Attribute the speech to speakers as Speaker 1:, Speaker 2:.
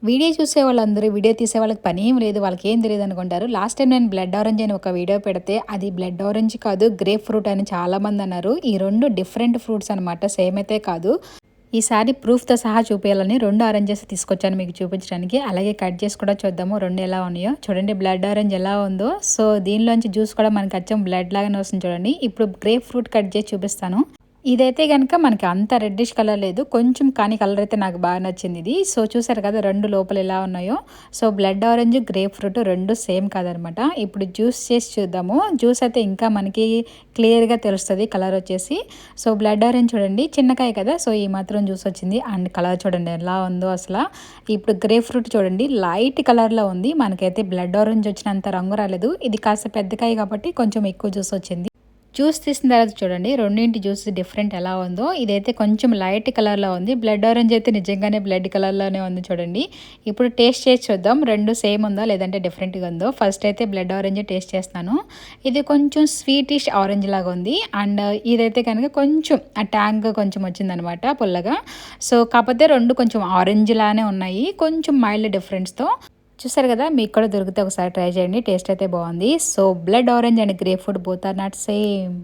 Speaker 1: Video చూసే వాళ్ళందరూ video తీసే వాళ్ళకి పని ఏం లేదు, వాళ్ళకి ఏం తెలియదు అనుకుంటారు. లాస్ట్ టైం నేను బ్లడ్ ఆరెంజ్ అని ఒక వీడియో పెడితే అది బ్లడ్ ఆరెంజ్ కాదు గ్రేప్ ఫ్రూట్ అని చాలామంది అన్నారు. ఈ రెండు డిఫరెంట్ ఫ్రూట్స్ అనమాట, సేమ్ అయితే కాదు. ఈసారి ప్రూఫ్తో సహా చూపించాలని 2 ఆరెంజెస్ తీసుకొచ్చాను మీకు చూపించడానికి. అలాగే కట్ చేసి కూడా చూద్దాము 2 ఎలా ఉన్నాయో. చూడండి బ్లడ్ ఆరెంజ్ ఎలా ఉందో. సో దీనిలోంచి జ్యూస్ కూడా మనకి అచ్చం బ్లడ్ లాగానే వస్తుంది చూడండి. ఇప్పుడు గ్రేప్ ఫ్రూట్ కట్ చేసి చూపిస్తాను. ఇదైతే కనుక మనకి అంత రెడ్డిష్ కలర్ లేదు, కొంచెం కానీ కలర్ అయితే నాకు బాగా నచ్చింది ఇది. సో చూసారు కదా 2 లోపల ఎలా ఉన్నాయో. So blood orange grape fruit 2 same కాదనమాట. ఇప్పుడు జ్యూస్ చేసి చూద్దాము. జ్యూస్ అయితే ఇంకా మనకి క్లియర్గా తెలుస్తుంది కలర్ వచ్చేసి. సో బ్లడ్ ఆరెంజ్ చూడండి చిన్నకాయ కదా, సో ఈ మాత్రం జ్యూస్ వచ్చింది. అండ్ కలర్ చూడండి ఎలా ఉందో అసలు. ఇప్పుడు గ్రేప్ ఫ్రూట్ చూడండి లైట్ కలర్లో ఉంది. మనకైతే బ్లడ్ ఆరెంజ్ వచ్చినంత రంగు రాలేదు. ఇది కాస్త పెద్దకాయ కాబట్టి కొంచెం ఎక్కువ జ్యూస్ వచ్చింది. జ్యూస్ తీసిన తర్వాత చూడండి రెండింటి జ్యూస్ డిఫరెంట్ ఎలా ఉందో. ఇదైతే కొంచెం లైట్ కలర్లో ఉంది. బ్లడ్ ఆరెంజ్ అయితే నిజంగానే బ్లడ్ కలర్లోనే ఉంది చూడండి. ఇప్పుడు టేస్ట్ చేసి చూద్దాం 2 సేమ్ ఉందో లేదంటే డిఫరెంట్గా ఉందో. ఫస్ట్ అయితే బ్లడ్ ఆరెంజ్ టేస్ట్ చేస్తాను. ఇది కొంచెం స్వీటిష్ ఆరెంజ్ లాగా ఉంది. అండ్ ఇదైతే కనుక కొంచెం ఆ ట్యాంగ్ కొంచెం వచ్చిందనమాట పుల్లగా. సో కాకపోతే 2 కొంచెం ఆరెంజ్ లానే ఉన్నాయి, కొంచెం మైల్డ్ డిఫరెన్స్తో. చూసారు కదా, మీకు కూడా దొరికితే ఒకసారి ట్రై చేయండి, టేస్ట్ అయితే బాగుంది. So blood orange and grapefruit both are not same.